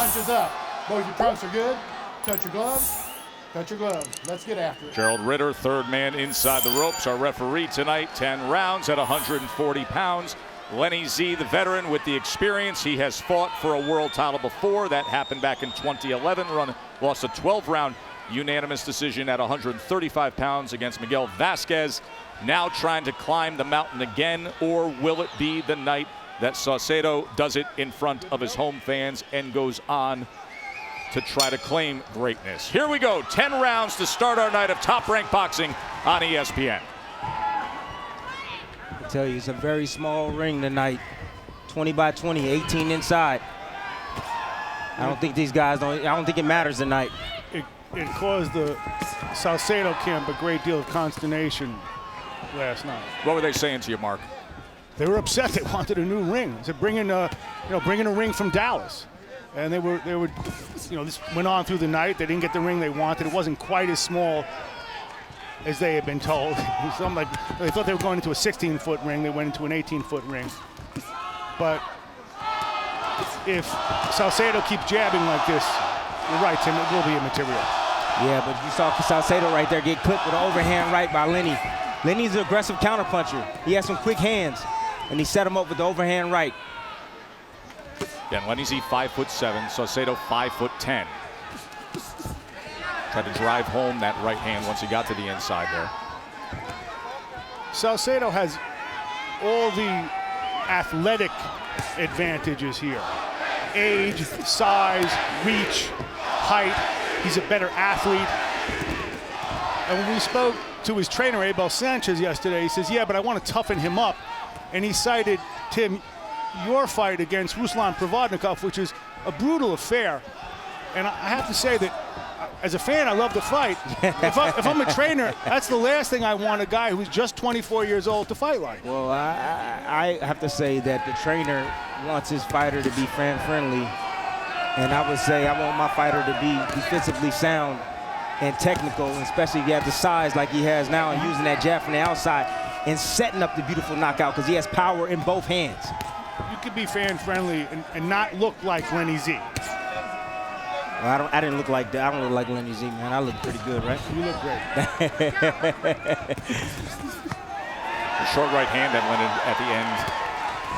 punches up. Both your trunks are good. Touch your gloves. Touch your gloves. Let's get after it. Gerald Ritter, third man inside the ropes. Our referee tonight, 10 rounds at 140 pounds. Lenny Z, the veteran with the experience. He has fought for a world title before. That happened back in 2011. Lost a 12-round unanimous decision at 135 pounds against Miguel Vasquez. Now trying to climb the mountain again, or will it be the night that Saucedo does it in front of his home fans and goes on to try to claim greatness? Here we go, 10 rounds to start our night of Top Rank Boxing on ESPN. I tell you, it's a very small ring tonight. 20 by 20, 18 inside. I don't think these guys I don't think it matters tonight. It caused the Saucedo camp a great deal of consternation last night. What were they saying to you, Mark? They were upset. They wanted a new ring. They said, bring in a ring from Dallas. And they were, this went on through the night. They didn't get the ring they wanted. It wasn't quite as small as they had been told. They thought they were going into a 16-foot ring. They went into an 18-foot ring. But if Saucedo keeps jabbing like this, you're right, Tim, it will be immaterial. Yeah, but you saw Saucedo right there get clipped with an overhand right by Lenny. Lenny's an aggressive counterpuncher. He has some quick hands, and he set him up with the overhand right. Again, Lenny Z 5'7", Saucedo 5'10". Tried to drive home that right hand once he got to the inside there. Saucedo has all the athletic advantages here. Age, size, reach, height. He's a better athlete. And when we spoke to his trainer, Abel Sanchez, yesterday, he says, yeah, but I want to toughen him up. And he cited, Tim, your fight against Ruslan Provodnikov, which is a brutal affair. And I have to say that as a fan, I love the fight. If I'm a trainer, that's the last thing I want a guy who's just 24 years old to fight like. Well, I have to say that the trainer wants his fighter to be fan-friendly. And I would say I want my fighter to be defensively sound and technical, especially if he has the size like he has now and using that jab from the outside and setting up the beautiful knockout because he has power in both hands. You could be fan-friendly and not look like Lenny Z. Well, I didn't look like that. I don't look like Lenny Z, man. I look pretty good, right? You look great. A short right hand that landed at the end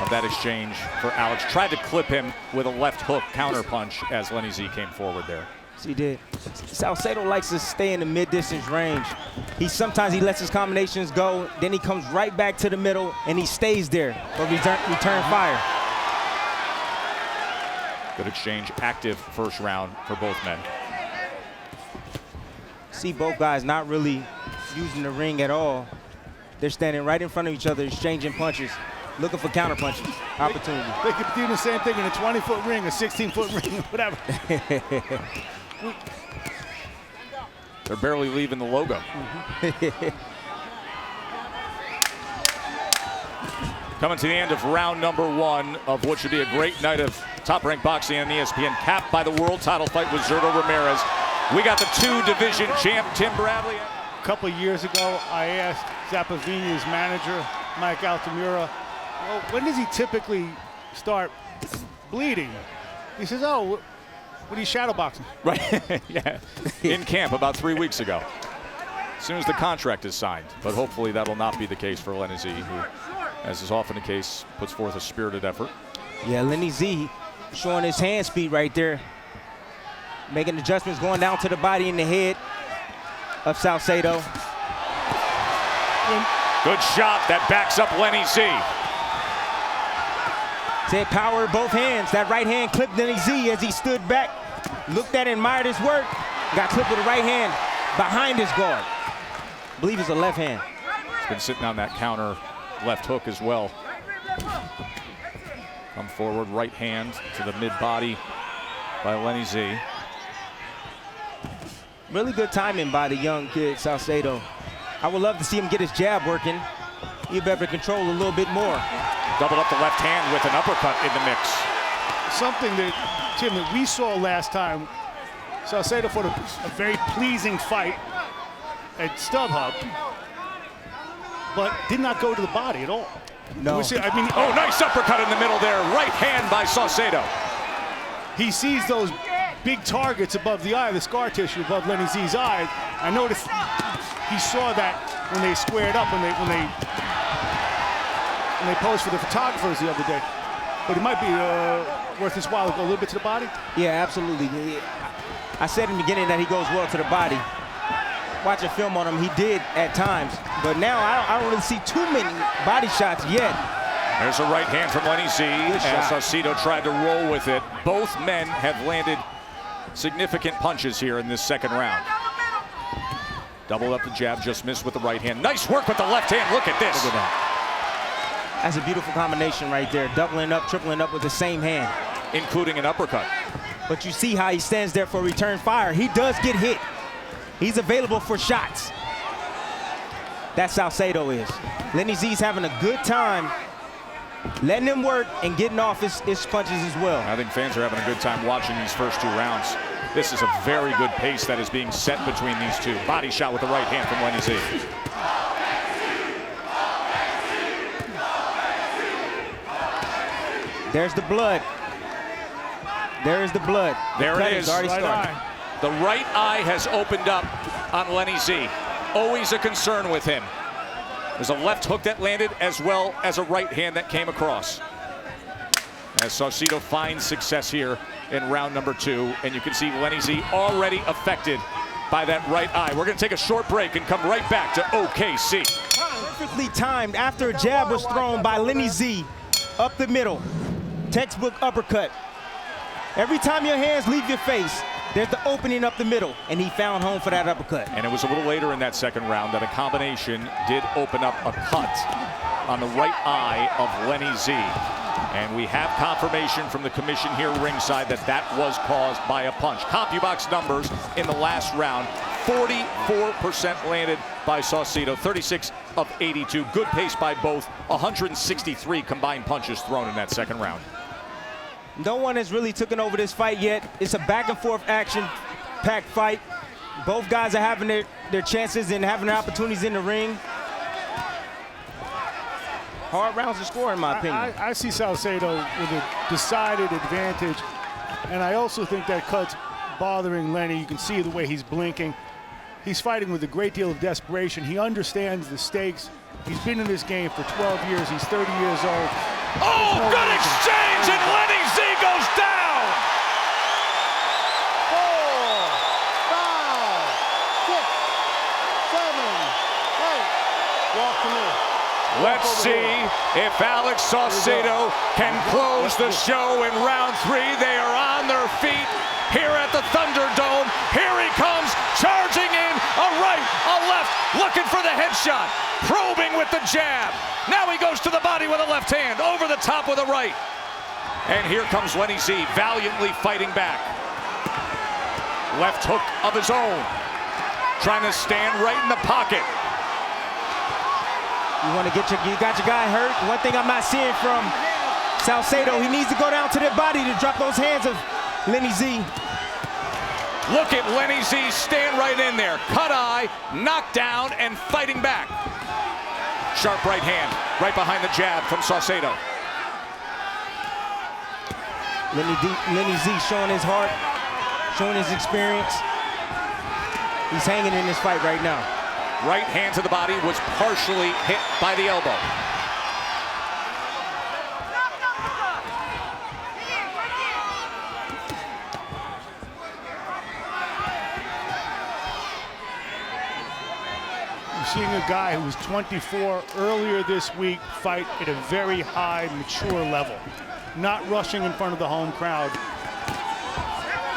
of that exchange for Alex. Tried to clip him with a left hook counter punch as Lenny Z came forward there. Yes, he did. Saucedo likes to stay in the mid-distance range. Sometimes he lets his combinations go, then he comes right back to the middle, and he stays there for return fire. Good exchange, active first round for both men. See both guys not really using the ring at all. They're standing right in front of each other, exchanging punches, looking for counter punches, opportunity. They could do the same thing in a 20-foot ring, a 16-foot ring, whatever. They're barely leaving the logo. Coming to the end of round number one of what should be a great night of top-ranked boxing on ESPN, capped by the world title fight with Zurdo Ramirez. We got the two-division champ, Tim Bradley. A couple of years ago, I asked Zappavigna's manager, Mike Altamura, well, when does he typically start bleeding? He says, oh, when he's shadowboxing. Right, yeah, in camp about 3 weeks ago. As soon as the contract is signed. But hopefully that'll not be the case for Lenny Z, who, as is often the case, puts forth a spirited effort. Yeah, Lenny Z showing his hand speed right there. Making adjustments, going down to the body and the head of Saucedo. Good shot that backs up Lenny Z. Said power in both hands. That right hand clipped Lenny Z as he stood back, looked at and admired his work. Got clipped with the right hand behind his guard. I believe it's a left hand. He's been sitting on that counter left hook as well. Come forward, right hand to the mid-body by Lenny Z. Really good timing by the young kid, Saucedo. I would love to see him get his jab working. He better control a little bit more. Doubled up the left hand with an uppercut in the mix. Something that, Tim, that we saw last time, Saucedo fought a very pleasing fight at StubHub, but did not go to the body at all. No. Oh, nice uppercut in the middle there. Right hand by Saucedo. he sees those big targets above the eye, the scar tissue above Lenny Z's eye. I noticed he saw that when they squared up, when they posed for the photographers the other day. But it might be worth his while to go a little bit to the body. Yeah, absolutely. I said in the beginning that he goes well to the body. Watching film on him, he did at times. But now I don't really see too many body shots yet. There's a right hand from Lenny Z as Saucedo tried to roll with it. Both men have landed significant punches here in this second round. Double up the jab, just missed with the right hand. Nice work with the left hand. Look at this. Look at that. That's a beautiful combination right there. Doubling up, tripling up with the same hand. Including an uppercut. But you see how he stands there for return fire. He does get hit. He's available for shots. That's Saucedo is. Lenny Z's having a good time letting him work and getting off his punches as well. I think fans are having a good time watching these first 2 rounds. This is a very good pace that is being set between these two. Body shot with the right hand from Lenny Z. There's the blood. There is the blood. There it is. Already started. The right eye has opened up on Lenny Z. Always a concern with him. There's a left hook that landed as well as a right hand that came across. As Saucedo finds success here in round number 2, and you can see Lenny Z already affected by that right eye. We're going to take a short break and come right back to OKC. Perfectly timed after a jab was thrown by Lenny Z up the middle. Textbook uppercut. Every time your hands leave your face, there's the opening up the middle, and he found home for that uppercut. And it was a little later in that second round that a combination did open up a cut on the right eye of Lenny Z. And we have confirmation from the commission here ringside that that was caused by a punch. CompuBox numbers in the last round, 44% landed by Saucedo, 36 of 82. Good pace by both, 163 combined punches thrown in that second round. No one has really taken over this fight yet. It's a back and forth action-packed fight. Both guys are having their chances and having their opportunities in the ring. Hard rounds to score, in my opinion. I see Saucedo with a decided advantage, and I also think that cut's bothering Lenny. You can see the way he's blinking. He's fighting with a great deal of desperation. He understands the stakes. He's been in this game for 12 years. He's 30 years old. Oh, good exchange, and Lenny Z goes down! 4, 5, 6, 7, 8. Walk to me. Let's see if Alex Saucedo can close the show in round 3. They are on their feet here at the Thunderdome. Here he comes, charging in, a right, a left, looking for the headshot, probing with the jab. Now he goes to the body with a left hand, over the top with a right. And here comes Lenny Z, valiantly fighting back. Left hook of his own, trying to stand right in the pocket. You want to get you got your guy hurt. One thing I'm not seeing from Saucedo, he needs to go down to the body to drop those hands of Lenny Z. Look at Lenny Z stand right in there. Cut eye, knockdown, and fighting back. Sharp right hand, right behind the jab from Saucedo. Lenny Z showing his heart, showing his experience. He's hanging in this fight right now. Right hand to the body was partially hit by the elbow. You're seeing a guy who was 24 earlier this week fight at a very high, mature level. Not rushing in front of the home crowd.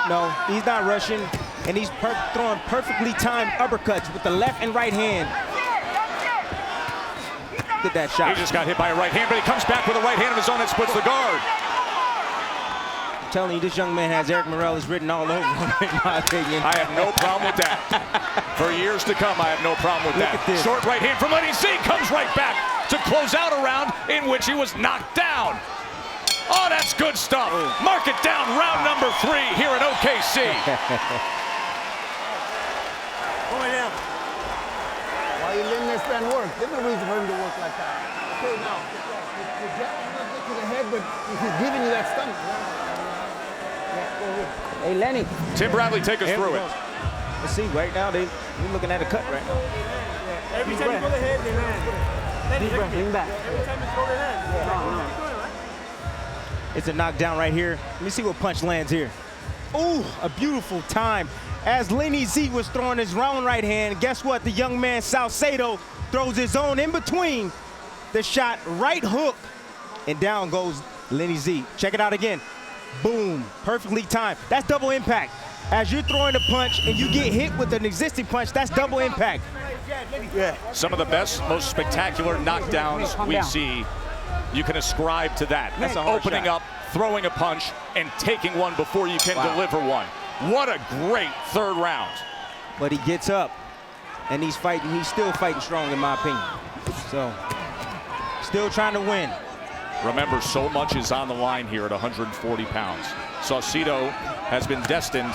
No, he's not rushing, and he's throwing perfectly timed uppercuts with the left and right hand. Get that shot. He just got hit by a right hand, but he comes back with a right hand of his own that splits the guard. I'm telling you, this young man has Eric Morales written all over him, in my opinion. I have no problem with that. For years to come, I have no problem with Look that. at this. Short right hand from Lenny Z comes right back to close out a round in which he was knocked down. Oh, that's good stuff. Mark it down, round number 3 here at OKC. Going down. Why you letting this man work? There's no reason for him to work like that. Okay, now, the jab is not good to the head, but he's giving you that stomach. Hey, Lenny. Tim Bradley, take us through it. Let's see, right now, we're looking at a cut right now. Every time you go to head, they land. Deep breath, lean back. Every time you throw the hand. It's a knockdown right here. Let me see what punch lands here. Ooh, a beautiful time. As Lenny Z was throwing his round right hand, guess what? The young man, Saucedo, throws his own in between the shot, right hook, and down goes Lenny Z. Check it out again. Boom, perfectly timed. That's double impact. As you're throwing a punch and you get hit with an existing punch, that's double impact. Yeah. Some of the best, most spectacular knockdowns we see, you can ascribe to that. That's a hard opening shot. up, throwing a punch, and taking one before you can deliver one. What a great third round. But he gets up, and he's fighting. He's still fighting strong, in my opinion. So, still trying to win. Remember, so much is on the line here at 140 pounds. Saucedo has been destined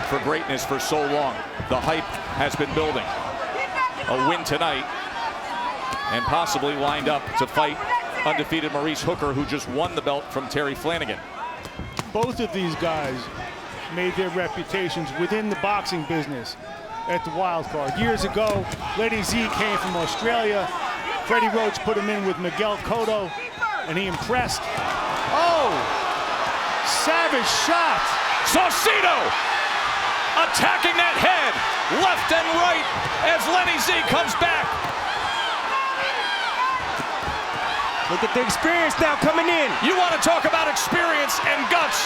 for greatness for so long. The hype has been building. A win tonight, and possibly lined up to fight undefeated Maurice Hooker, who just won the belt from Terry Flanagan. Both of these guys made their reputations within the boxing business at the wild card. Years ago, Lenny Z came from Australia. Freddie Roach put him in with Miguel Cotto, and he impressed. Oh, savage shot. Saucedo attacking that head, left and right, as Lenny Z comes back. Look at the experience now coming in. You want to talk about experience and guts.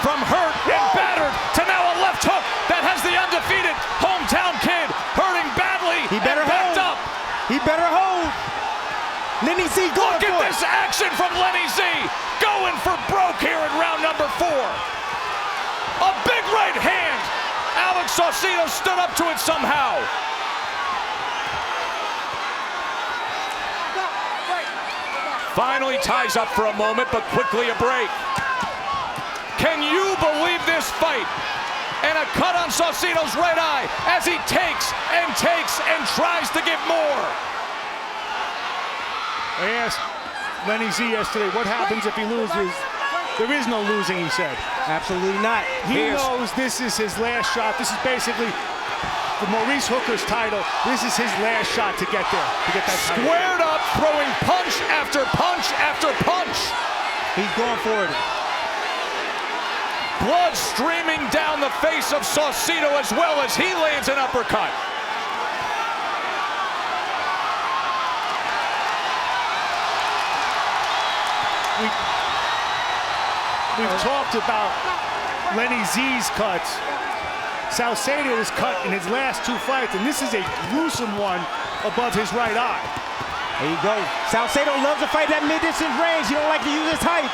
From hurt and battered to now a left hook that has the undefeated hometown kid hurting badly. He better and backed hold. up. He better hold. Lenny Z going Look at for this it. action from Lenny Z, going for broke here in round number 4. A big right hand. Alex Saucedo stood up to it somehow. Finally ties up for a moment, but quickly a break. Can you believe this fight? And a cut on Saucedo's right eye as he takes and tries to get more. I asked Lenny Z yesterday, what happens if he loses? There is no losing, he said. Absolutely not. He knows this is his last shot. This is basically for Maurice Hooker's title. This is his last shot to get there, to get that title. Squared up, throwing punch after punch after punch. He's going for it. Blood streaming down the face of Saucedo as well as he lands an uppercut. We've talked about Lenny Z's cuts. Saucedo is cut in his last 2 fights, and this is a gruesome one above his right eye. There you go. Saucedo loves to fight that mid-distance range. He don't like to use his height.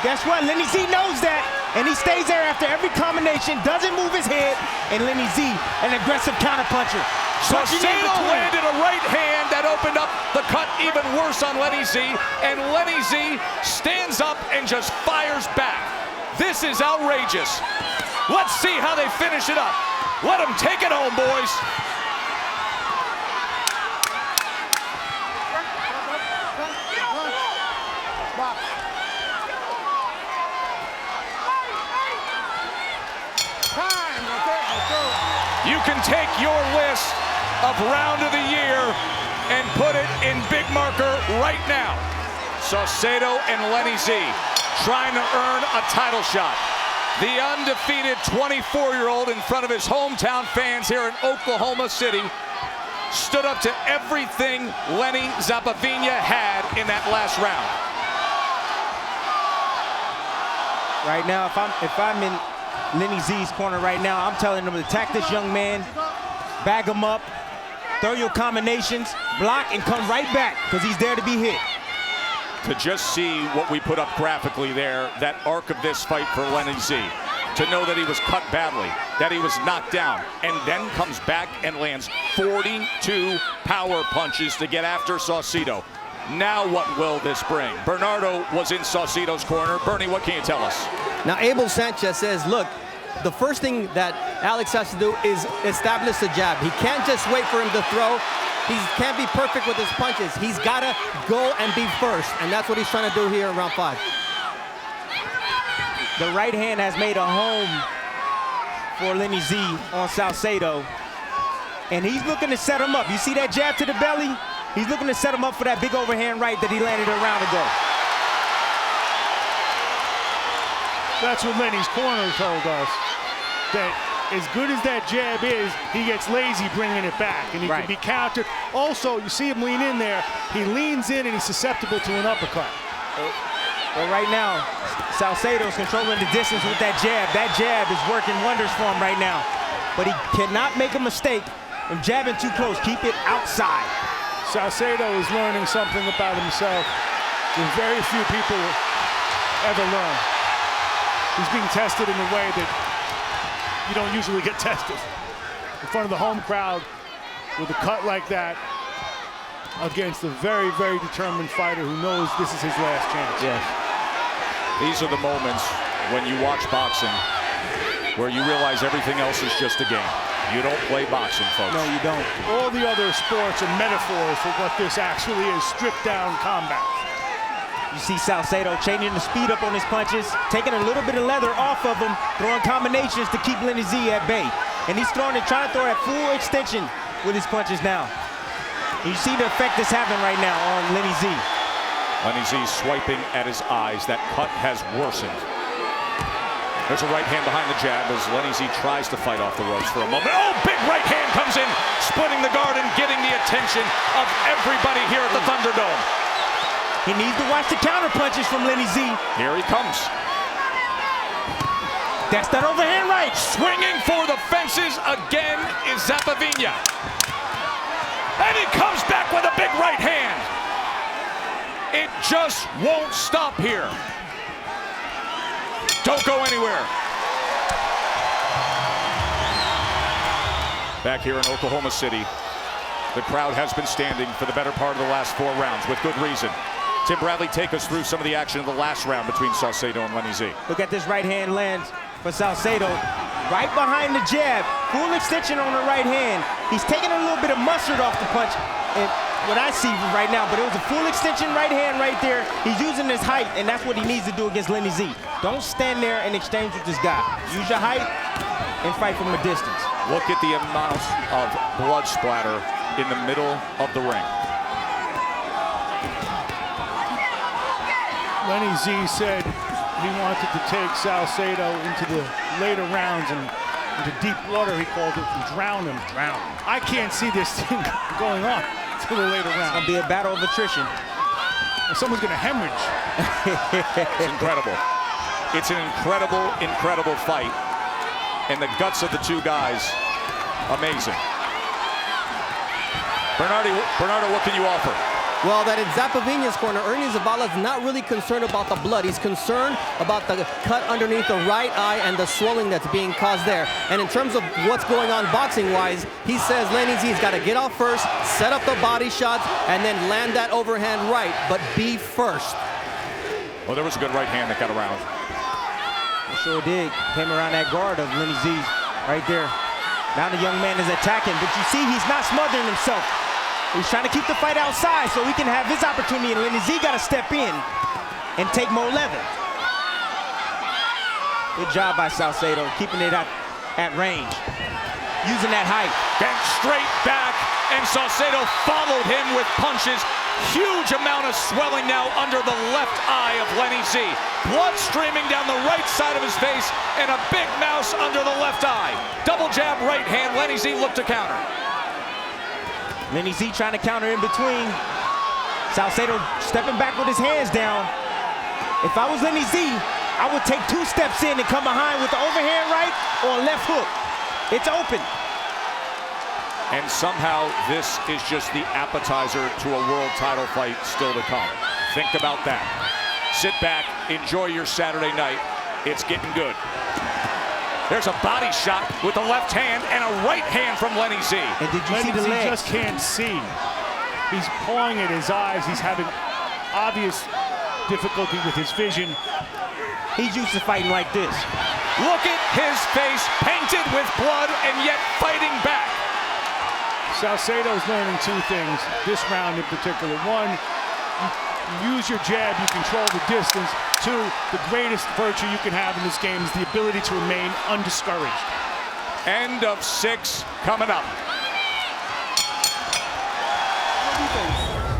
Guess what? Lenny Z knows that, and he stays there after every combination, doesn't move his head, and Lenny Z, an aggressive counterpuncher. Saucedo landed a right hand that opened up the cut even worse on Lenny Z, and Lenny Z stands up and just fires back. This is outrageous. Let's see how they finish it up. Let them take it home, boys. You can take your list of round of the year and put it in big marker right now. Saucedo and Lenny Z trying to earn a title shot. The undefeated 24-year-old in front of his hometown fans here in Oklahoma City stood up to everything Lenny Zappavigna had in that last round. Right now, if I'm in Lenny Z's corner right now, I'm telling him to attack this young man, bag him up, throw your combinations, block, and come right back, because he's there to be hit. To just see what we put up graphically there, that arc of this fight for Lenny Z, to know that he was cut badly, that he was knocked down, and then comes back and lands 42 power punches to get after Saucedo. Now what will this bring? Bernardo was in Saucedo's corner. Bernie, what can you tell us? Now Abel Sanchez says, look, the first thing that Alex has to do is establish the jab. He can't just wait for him to throw. He can't be perfect with his punches. He's got to go and be first, and that's what he's trying to do here in round 5. The right hand has made a home for Lenny Z on Saucedo. And he's looking to set him up. You see that jab to the belly? He's looking to set him up for that big overhand right that he landed a round ago. That's what Lenny's corner told us. That as good as that jab is, he gets lazy bringing it back, and he can be countered. Also, you see him lean in there. He leans in, and he's susceptible to an uppercut. But right now, Saucedo's controlling the distance with that jab. That jab is working wonders for him right now. But he cannot make a mistake from jabbing too close. Keep it outside. Saucedo is learning something about himself that very few people ever learn. He's being tested in a way that you don't usually get tested. In front of the home crowd with a cut like that against a very, very determined fighter who knows this is his last chance. Yes. These are the moments when you watch boxing where you realize everything else is just a game. You don't play boxing, folks. No, you don't. All the other sports are metaphors for what this actually is, stripped down combat. You see Saucedo changing the speed up on his punches, taking a little bit of leather off of him, throwing combinations to keep Lenny Z at bay. And he's trying to throw that full extension with his punches now. And you see the effect it's having right now on Lenny Z. Lenny Z swiping at his eyes. That cut has worsened. There's a right hand behind the jab as Lenny Z tries to fight off the ropes for a moment. Oh, big right hand comes in, splitting the guard and getting the attention of everybody here at the Thunderdome. He needs to watch the counter punches from Lenny Z. Here he comes. That's that overhand right. Swinging for the fences again is Zappavigna. And he comes back with a big right hand. It just won't stop here. Don't go anywhere. Back here in Oklahoma City, the crowd has been standing for the better part of the last 4 rounds with good reason. Tim Bradley, take us through some of the action of the last round between Saucedo and Lenny Z. Look at this right hand lands for Saucedo. Right behind the jab, full extension on the right hand. He's taking a little bit of mustard off the punch, and what I see right now, but it was a full extension right hand right there. He's using his height, and that's what he needs to do against Lenny Z. Don't stand there and exchange with this guy. Use your height and fight from a distance. Look at the amount of blood splatter in the middle of the ring. Lenny Z said he wanted to take Saucedo into the later rounds and into deep water, he called it, and drown him. I can't see this thing going on to the later rounds. It's going to be a battle of attrition. Someone's going to hemorrhage. It's incredible. It's an incredible, incredible fight. And the guts of the two guys, amazing. Bernardo, what can you offer? Well, that in Zappavigna's corner, Ernie Zavala's not really concerned about the blood. He's concerned about the cut underneath the right eye and the swelling that's being caused there. And in terms of what's going on boxing-wise, he says Lenny Z's got to get off first, set up the body shots, and then land that overhand right, but be first. Well, there was a good right hand that got around. It sure did. Came around that guard of Lenny Z right there. Now the young man is attacking, but you see he's not smothering himself. He's trying to keep the fight outside so he can have his opportunity, and Lenny Z got to step in and take more leather. Good job by Saucedo, keeping it at range, using that height. Bent straight back, and Saucedo followed him with punches. Huge amount of swelling now under the left eye of Lenny Z. Blood streaming down the right side of his face, and a big mouse under the left eye. Double jab right hand, Lenny Z looked to counter. Lenny Z trying to counter in between. Saucedo stepping back with his hands down. If I was Lenny Z, I would take 2 steps in and come behind with the overhand right or a left hook. It's open. And somehow this is just the appetizer to a world title fight still to come. Think about that. Sit back, enjoy your Saturday night. It's getting good. There's a body shot with the left hand and a right hand from Lenny Z. And did you see the legs? He just can't see. He's pawing at his eyes. He's having obvious difficulty with his vision. He's used to fighting like this. Look at his face painted with blood and yet fighting back. Saucedo's learning 2 things this round in particular. One, you use your jab, you control the distance. to the greatest virtue you can have in this game is the ability to remain undiscouraged. End of 6 coming up.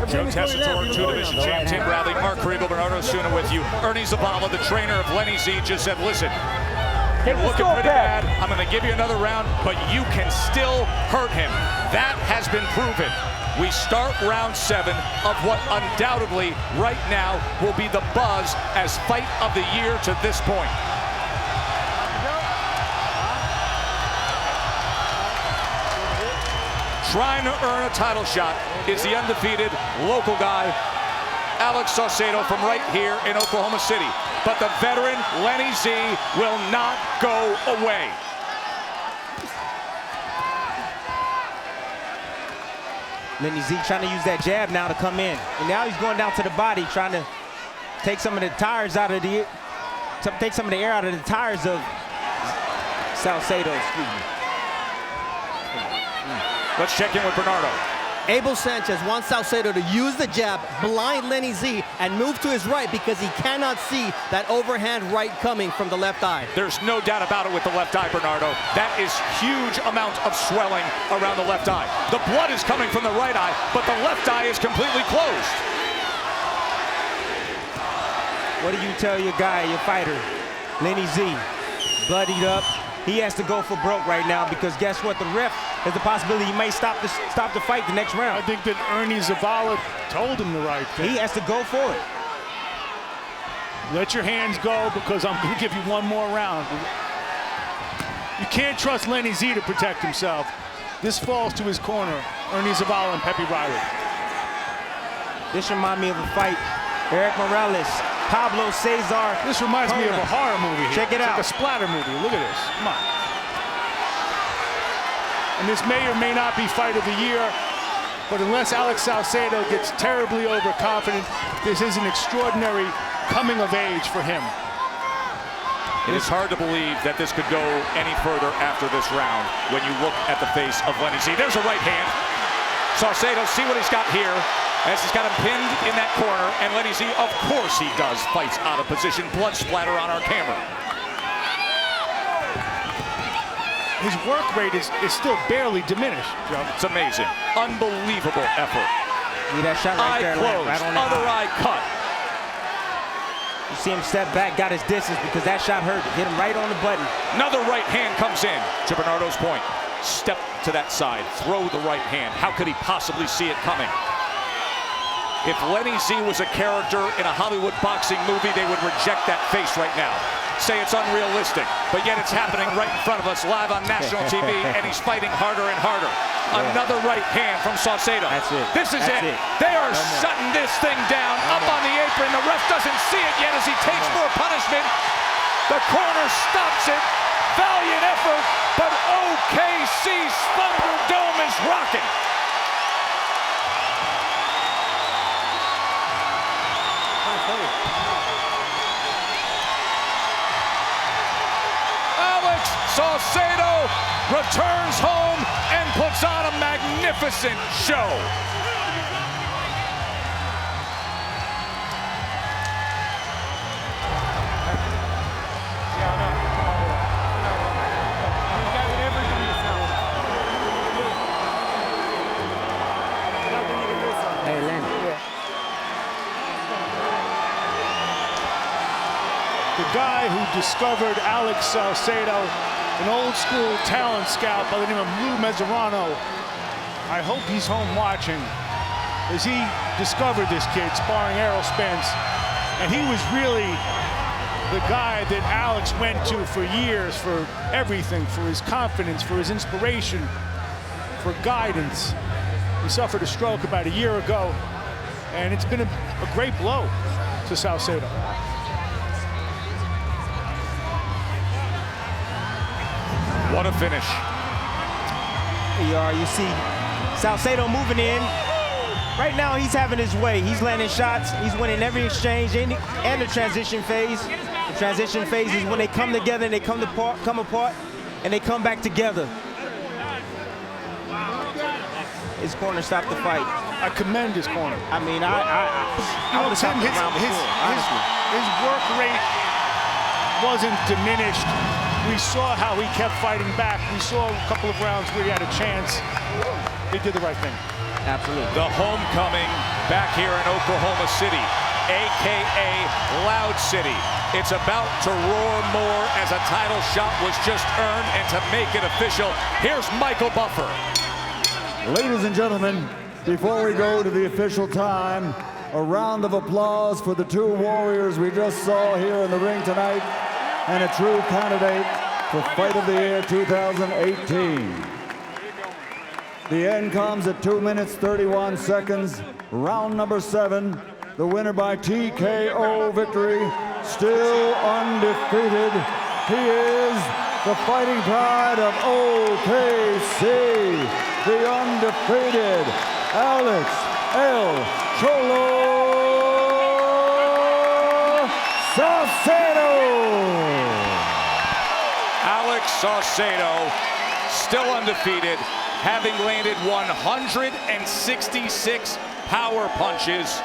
Joe Tessitore, 2-division champ Tim Bradley, Mark Kriegel, Bernardo Suna with you. Ernie Zavala, the trainer of Lenny Z, just said, listen, you're looking pretty bad. I'm going to give you another round, but you can still hurt him. That has been proven. We start round 7 of what undoubtedly right now will be the buzz as fight of the year to this point. Trying to earn a title shot is the undefeated local guy, Alex Saucedo from right here in Oklahoma City. But the veteran, Lenny Z, will not go away. Lenny Z trying to use that jab now to come in. And now he's going down to the body, trying to take some of the tires out of the, take some of the air out of the tires of Saucedo, excuse me. Let's check in with Bernardo. Abel Sanchez wants Saucedo to use the jab, blind Lenny Z, and move to his right because he cannot see that overhand right coming from the left eye. There's no doubt about it with the left eye, Bernardo. That is huge amount of swelling around the left eye. The blood is coming from the right eye, but the left eye is completely closed. What do you tell your guy, your fighter, Lenny Z, bloodied up? He has to go for broke right now because guess what? The ref has the possibility he may stop the fight the next round. I think that Ernie Zavala told him the right thing. He has to go for it. Let your hands go because I'm going to give you one more round. You can't trust Lenny Z to protect himself. This falls to his corner, Ernie Zavala and Pepe Riley. This reminds me of a fight. Eric Morales, Pablo Cesar. This reminds me of a horror movie here. Check it out. Like a splatter movie. Look at this. Come on. And this may or may not be fight of the year, but unless Alex Saucedo gets terribly overconfident, this is an extraordinary coming of age for him. It is hard to believe that this could go any further after this round when you look at the face of Lenny Z. There's a right hand. Saucedo, see what he's got here as he's got him pinned in that corner, and Lenny Z, of course he does, fights out of position. Blood splatter on our camera. His work rate is still barely diminished, Joe. It's amazing. Unbelievable effort. See that shot right there, closed, right on the other eye cut. You see him step back, got his distance because that shot hurt. Hit him right on the button. Another right hand comes in to Bernardo's point. Step to that side, throw the right hand. How could he possibly see it coming? If Lenny Z was a character in a Hollywood boxing movie, they would reject that face right now. Say it's unrealistic, but yet it's happening right in front of us live on national TV, and he's fighting harder and harder. Yeah. Another right hand from Saucedo. That's it. This is it. They are shutting this thing down up on the apron. The ref doesn't see it yet as he takes more punishment. The corner stops it. Valiant effort, but OKC's Thunderdome is rocking. Alex Saucedo returns home and puts on a magnificent show. Hey, Len. The guy who discovered Alex Saucedo, an old school talent scout by the name of Lou Mezzarano. I hope he's home watching as he discovered this kid sparring Errol Spence. And he was really the guy that Alex went to for years for everything, for his confidence, for his inspiration, for guidance. He suffered a stroke about a year ago, and it's been a great blow to Saucedo. What a finish. Here you are, you see Saucedo moving in. Right now he's having his way. He's landing shots, he's winning every exchange and the transition phase. The transition phase is when they come together and they come apart and they come back together. His corner stopped the fight. I commend his corner. I mean, I would have stopped the round before, honestly. His work rate wasn't diminished. We saw how he kept fighting back. We saw a couple of rounds where he had a chance. They did the right thing. Absolutely. The homecoming back here in Oklahoma City, AKA Loud City. It's about to roar more as a title shot was just earned, and to make it official, here's Michael Buffer. Ladies and gentlemen, before we go to the official time, a round of applause for the two warriors we just saw here in the ring tonight, and a true candidate for Fight of the Year 2018. The end comes at 2 minutes 31 seconds. Round number 7. The winner by TKO victory, still undefeated. He is the fighting pride of OKC, the undefeated Alex El Cholo Saucedo. Alex Saucedo, still undefeated, having landed 166 power punches